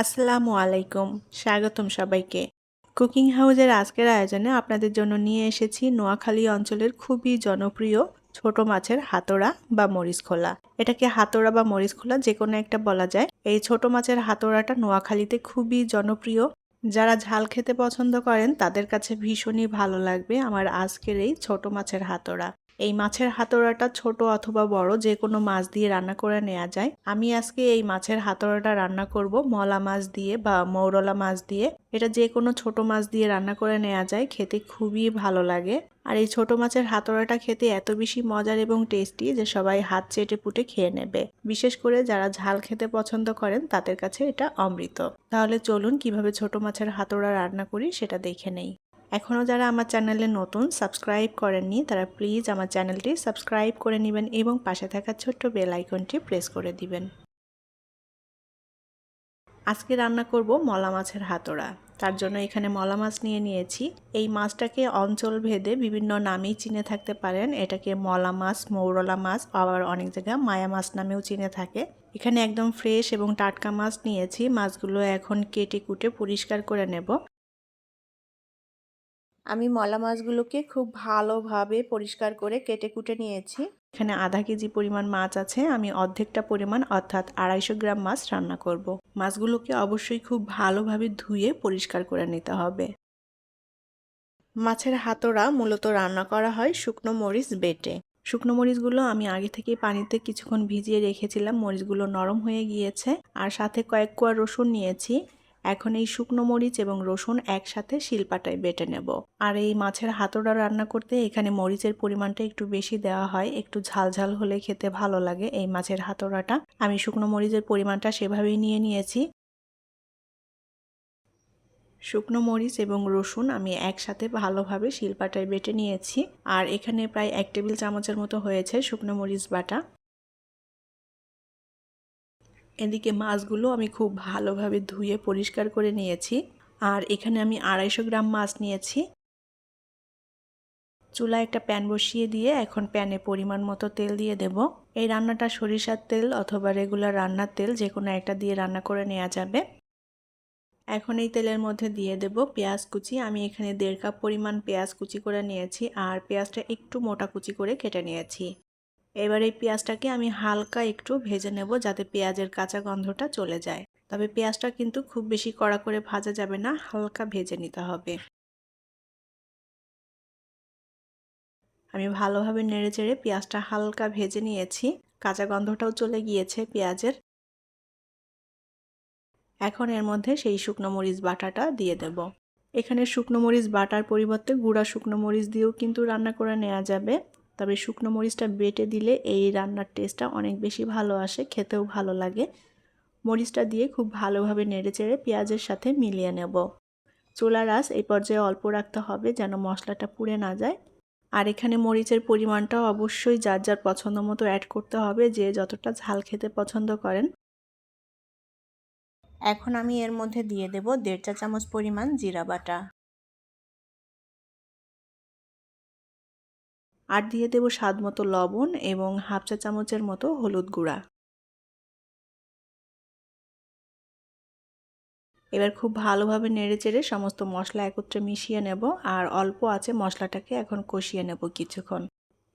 আসসালামু আলাইকুম, স্বাগতম সবাইকে। কুকিং হাউজের আজকের আয়োজনে আপনাদের জন্য নিয়ে এসেছি নোয়াখালী অঞ্চলের খুবই জনপ্রিয় ছোট মাছের হাতোড়া বা মরিচখোলা। এটাকে হাতোড়া বা মরিচখোলা যে কোনো একটা বলা যায়। এই ছোট মাছের হাতোড়াটা নোয়াখালীতে খুবই জনপ্রিয়। যারা ঝাল খেতে পছন্দ করেন তাদের কাছে ভীষণই ভালো লাগবে আমার আজকের এই ছোট মাছের হাতোড়া। এই মাছের হাতোড়াটা ছোট অথবা বড় যে কোনো মাছ দিয়ে রান্না করে নেওয়া যায়। আমি আজকে এই মাছের হাতোড়াটা রান্না করব মলা মাছ দিয়ে বা মৌরলা মাছ দিয়ে। এটা যে কোনো ছোট মাছ দিয়ে রান্না করে নেওয়া যায়, খেতে খুবই ভালো লাগে। আর এই ছোট মাছের হাতোড়াটা খেতে এত বেশি মজার এবং টেস্টি যে সবাই হাত চেটে পুটে খেয়ে নেবে। বিশেষ করে যারা ঝাল খেতে পছন্দ করেন তাদের কাছে এটা অমৃত। তাহলে চলুন কিভাবে ছোট মাছের হাতোড়া রান্না করি সেটা দেখে নেই। এখনও যারা আমার চ্যানেলে নতুন সাবস্ক্রাইব করেননি তারা প্লিজ আমার চ্যানেলটি সাবস্ক্রাইব করে নেবেন এবং পাশে থাকা ছোট্ট বেল আইকনটি প্রেস করে দিবেন। আজকে রান্না করব মলা মাছের হাতোড়া। তার জন্য এখানে মলা মাছ নিয়ে নিয়েছি। এই মাছটাকে অঞ্চল ভেদে বিভিন্ন নামেই চিনে থাকতে পারেন। এটাকে মলা মাছ, মৌরলা মাছ, আবার অনেক জায়গায় মায়া মাছ নামেও চিনে থাকে। এখানে একদম ফ্রেশ এবং টাটকা মাছ নিয়েছি। মাছগুলো এখন কেটে কুটে পরিষ্কার করে নেব। আমি মলা মাছগুলোকে খুব ভালোভাবে পরিষ্কার করে কেটে কুটে নিয়েছি। এখানে আধা কেজি পরিমাণ মাছ আছে। আমি অর্ধেকটা পরিমাণ অর্থাৎ 250 গ্রাম মাছ রান্না করব। মাছগুলোকে অবশ্যই খুব ভালোভাবে ধুয়ে পরিষ্কার করে নিতে হবে। মাছের হাতোড়া মূলত রান্না করা হয় শুকনো মরিচ বেটে। শুকনো মরিচগুলো আমি আগে থেকেই পানিতে কিছুক্ষণ ভিজিয়ে রেখেছিলাম। মরিচগুলো নরম হয়ে গিয়েছে। আর সাথে কয়েক কোয়া রসুন নিয়েছি। এখন এই শুকনো মরিচ এবং রসুন একসাথে শিলপাটায় বেটে নেব। আর এই মাছের হাতোড়া রান্না করতে এখানে মরিচের পরিমাণটা একটু বেশি দেওয়া হয়, একটু ঝাল ঝাল হলে খেতে ভালো লাগে এই মাছের হাতোড়াটা। আমি শুকনো মরিচের পরিমাণটা সেভাবেই নিয়ে নিয়েছি। শুকনো মরিচ এবং রসুন আমি একসাথে ভালোভাবে শিলপাটায় বেটে নিয়েছি। আর এখানে প্রায় 1 টেবিল চামচের মতো হয়েছে শুকনো মরিচ বাটা। এদিকে মাছগুলো আমি খুব ভালোভাবে ধুয়ে পরিষ্কার করে নিয়েছি। আর এখানে আমি 250 গ্রাম মাছ নিয়েছি। চুলায় একটা প্যান বসিয়ে দিয়ে এখন প্যানে পরিমাণ মতো তেল দিয়ে দেব। এই রান্নাটা সরিষার তেল অথবা রেগুলার রান্নার তেল যে কোনো একটা দিয়ে রান্না করে নেওয়া যাবে। এখন এই তেলের মধ্যে দিয়ে দেব পেঁয়াজ কুচি। আমি এখানে 1.5 কাপ পরিমাণ পেঁয়াজ কুচি করে নিয়েছি আর পেঁয়াজটা একটু মোটা কুচি করে কেটে নিয়েছি। এবার এই পেঁয়াজটাকে আমি হালকা একটু ভেজে নেব যাতে পেঁয়াজের কাঁচা গন্ধটা চলে যায়। তবে পেঁয়াজটা কিন্তু খুব বেশি কড়া করে ভাজা যাবে না, হালকা ভেজে নিতে হবে। আমি ভালোভাবে নেড়েচেড়ে পেঁয়াজটা হালকা ভেজে নিয়েছি। কাঁচা গন্ধটাও চলে গিয়েছে পেঁয়াজের। এখন এর মধ্যে সেই শুকনো মরিচ বাটাটা দিয়ে দেব। এখানে শুকনো মরিচ বাটার পরিবর্তে গুঁড়া শুকনো মরিচ দিয়েও কিন্তু রান্না করে নেওয়া যাবে। তবে শুকনো মরিচটা বেটে দিলে এই রান্নার টেস্টটা অনেক বেশি ভালো আসে, খেতেও ভালো লাগে। মরিচটা দিয়ে খুব ভালোভাবে নেড়েচেড়ে পেঁয়াজের সাথে মিলিয়ে নেব। চুলার আঁচ এই পর্যায়ে অল্প রাখতে হবে যেন মশলাটা পুড়ে না যায়। আর এখানে মরিচের পরিমাণটাও অবশ্যই যার যার পছন্দ মতো অ্যাড করতে হবে, যে যতটা ঝাল খেতে পছন্দ করেন। এখন আমি এর মধ্যে দিয়ে দেব 1.5 চা চামচ পরিমাণ জিরা বাটা। আর দিয়ে দেব স্বাদ মতো লবণ এবং 1/2 চা চামচের মতো হলুদ গুঁড়া। এবার খুব ভালোভাবে নেড়েচেড়ে সমস্ত মশলা একত্রে মিশিয়ে নেব আর অল্প আঁচে মশলাটাকে এখন কষিয়ে নেব কিছুক্ষণ।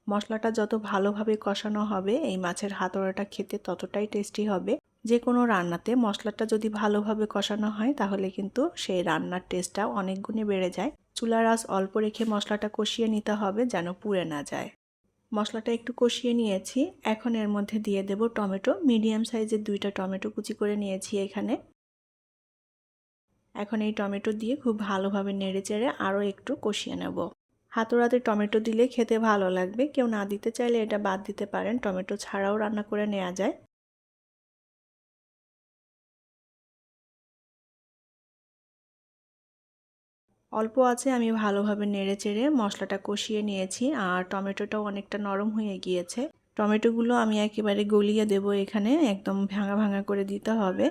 মশলাটা যত ভালোভাবে কষানো হবে এই মাছের হাতোড়াটা খেতে ততটাই টেস্টি হবে। যে কোনো রান্নাতে মশলাটা যদি ভালোভাবে কষানো হয় তাহলে কিন্তু সেই রান্নার টেস্টটাও অনেক গুণে বেড়ে যায়। চুলার আঁচ অল্প রেখে মশলাটা কষিয়ে নিতে হবে যেন পুড়ে না যায়। মশলাটা একটু কষিয়ে নিয়েছি। এখন এর মধ্যে দিয়ে দেব টমেটো। মিডিয়াম সাইজের 2টা টমেটো কুচি করে নিয়েছি এখানে। এখন এই টমেটো দিয়ে খুব ভালোভাবে নেড়েচেড়ে আরও একটু কষিয়ে নেব। হাতোড়াতে টমেটো দিলে খেতে ভালো লাগবে, কেউ না দিতে চাইলে এটা বাদ দিতে পারেন, টমেটো ছাড়াও রান্না করে নেওয়া যায়। অল্প আছে আমি ভালোভাবে নেড়েচেড়ে মশলাটা কষিয়ে নিয়েছি আর টমেটোটাও অনেকটা নরম হয়ে গিয়েছে। টমেটোগুলো আমি একেবারে গলিয়ে দেব, এখানে একদম ভাঙা ভাঙা করে দিতে হবে।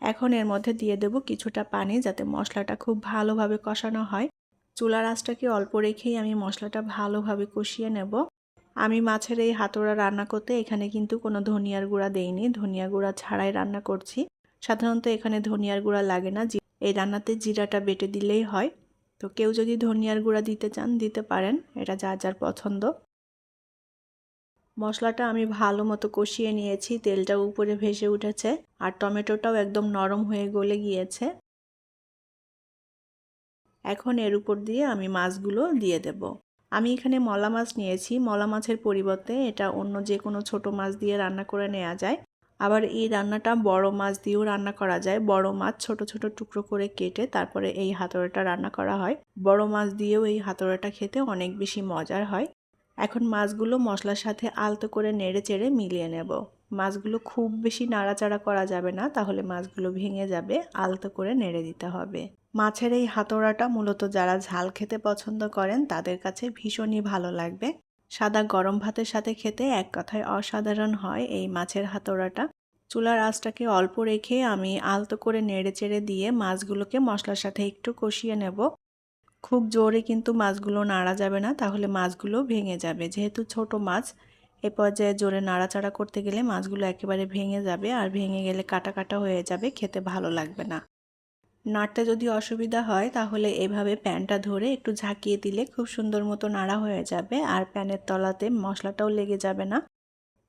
এখন এর মধ্যে দিয়ে দেব কিছুটা পানি যাতে মশলাটা খুব ভালোভাবে কষানো হয়। চুলার আঁচটাকে অল্প রেখেই আমি মশলাটা ভালোভাবে কষিয়ে নেব। আমি মাছের এই হাতোড়া রান্না করতে এখানে কিন্তু কোনো ধনিয়ার গুঁড়া দেইনি, ধনিয়া গুঁড়া ছাড়াই রান্না করছি। সাধারণত এখানে ধনিয়ার গুঁড়া লাগে না, এই রান্নাতে জিরাটা বেটে দিলেই হয়। তো কেউ যদি ধনিয়ার গুঁড়া দিতে চান দিতে পারেন, এটা যার যার পছন্দ। মশলাটা আমি ভালো মতো কষিয়ে নিয়েছি, তেলটা উপরে ভেসে উঠেছে আর টমেটোটাও একদম নরম হয়ে গলে গিয়েছে। এখন এর উপর দিয়ে আমি মাছগুলো দিয়ে দেব। আমি এখানে মলা মাছ নিয়েছি, মলা মাছের পরিবর্তে এটা অন্য যে কোনো ছোট মাছ দিয়ে রান্না করে নেওয়া যায়। আবার এই রান্নাটা বড় মাছ দিয়েও রান্না করা যায়। বড় মাছ ছোট ছোট টুকরো করে কেটে তারপরে এই হাতড়াটা রান্না করা হয়। বড় মাছ দিয়েও এই হাতড়াটা খেতে অনেক বেশি মজার হয়। এখন মাছগুলো মশলার সাথে আলতো করে নেড়ে চেড়ে মিলিয়ে নেব। মাছগুলো খুব বেশি নাড়াচাড়া করা যাবে না, তাহলে মাছগুলো ভেঙে যাবে। আলতো করে নেড়ে দিতে হবে। মাছের এই হাতড়াটা মূলত যারা ঝাল খেতে পছন্দ করেন তাদের কাছে ভীষণই ভালো লাগবে। সাদা গরম ভাতের সাথে খেতে এক কথায় অসাধারণ হয় এই মাছের হাতড়াটা। চুলার আঁচটাকে অল্প রেখে আমি আলতো করে নেড়ে চেড়ে দিয়ে মাছগুলোকে মশলার সাথে একটু কষিয়ে নেব। খুব জোরে কিন্তু মাছগুলো নাড়া যাবে না, তাহলে মাছগুলো ভেঙে যাবে। যেহেতু ছোট মাছ, এ পর্যায়ে জোরে নাড়াচাড়া করতে গেলে মাছগুলো একেবারে ভেঙে যাবে, আর ভেঙে গেলে কাটা কাটা হয়ে যাবে, খেতে ভালো লাগবে না। নাড়তে যদি অসুবিধা হয় তাহলে এভাবে প্যানটা ধরে একটু ঝাঁকিয়ে দিলে খুব সুন্দর মতো নাড়া হয়ে যাবে, আর প্যানের তলাতে মশলাটাও লেগে যাবে না।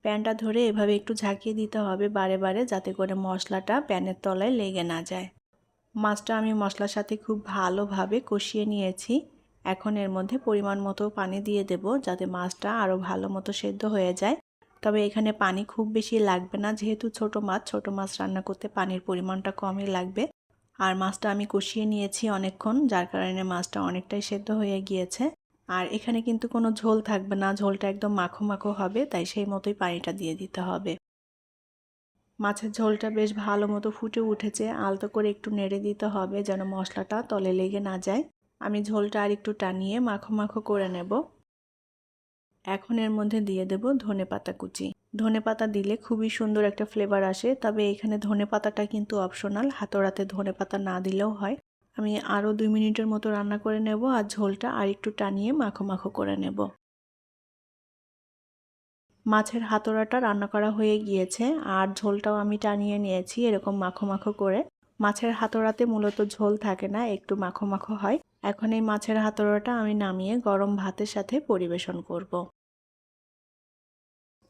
প্যানটা ধরে এভাবে একটু ঝাঁকিয়ে দিতে হবে বারে বারে, যাতে করে মশলাটা প্যানের তলায় লেগে না যায়। মাছটা আমি মশলার সাথে খুব ভালোভাবে কষিয়ে নিয়েছি। এখন এর মধ্যে পরিমাণ মতো পানি দিয়ে দেব, যাতে মাছটা আরও ভালো মতো সেদ্ধ হয়ে যায়। তবে এখানে পানি খুব বেশি লাগবে না, যেহেতু ছোট মাছ রান্না করতে পানির পরিমাণটা কমই লাগবে। আর মাছটা আমি কষিয়ে নিয়েছি অনেকক্ষণ, যার কারণে মাছটা অনেকটাই সেদ্ধ হয়ে গিয়েছে। আর এখানে কিন্তু কোনো ঝোল থাকবে না, ঝোলটা একদম মাখো মাখো হবে, তাই সেই মতোই পানিটা দিয়ে দিতে হবে। মাছের ঝোলটা বেশ ভালো মতো ফুটে উঠেছে, আলতো করে একটু নেড়ে দিতে হবে যেন মশলাটা তলে লেগে না যায়। আমি ঝোলটা আর একটু টানিয়ে মাখো মাখো করে নেব। এখন এর মধ্যে দিয়ে দেব ধনেপাতা কুচি। ধনেপাতা দিলে খুবই সুন্দর একটা ফ্লেভার আসে, তবে এখানে ধনেপাতাটা কিন্তু অপশনাল, হাতড়াতে ধনেপাতা না দিলেও হয়। আমি আরও 2 মিনিটের মতো রান্না করে নেব, আর ঝোলটা আর একটু টানিয়ে মাখো মাখো করে নেব। মাছের হাতড়াটা রান্না করা হয়ে গিয়েছে, আর ঝোলটাও আমি টানিয়ে নিয়েছি এরকম মাখো মাখো করে। মাছের হাতড়াতে মূলত ঝোল থাকে না, একটু মাখো মাখো হয়। এখন এই মাছের হাতড়াটা আমি নামিয়ে গরম ভাতের সাথে পরিবেশন করব।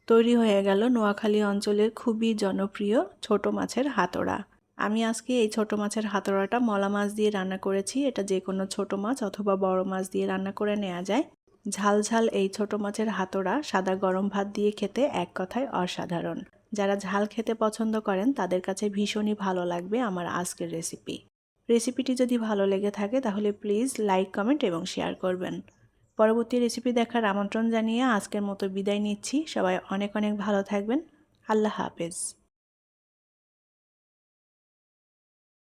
তৈরি হয়ে গেল নোয়াখালী অঞ্চলের খুবই জনপ্রিয় ছোট মাছের হাতড়া। আমি আজকে এই ছোট মাছের হাতড়াটা মলা মাছ দিয়ে রান্না করেছি। এটা যে কোনো ছোট মাছ অথবা বড় মাছ দিয়ে রান্না করে নেওয়া যায়। ঝাল ঝাল এই ছোট মাছের হাতড়া সাদা গরম ভাত দিয়ে খেতে এক কথায় অসাধারণ। যারা ঝাল খেতে পছন্দ করেন তাদের কাছে ভীষণই ভালো লাগবে আমার আজকের রেসিপিটি যদি ভালো লেগে থাকে তাহলে প্লিজ লাইক, কমেন্ট এবং শেয়ার করবেন। পরবর্তী রেসিপি দেখার আমন্ত্রণ জানিয়ে আজকের মতো বিদায় নিচ্ছি। সবাই অনেক অনেক ভালো থাকবেন। আল্লাহ হাফেজ।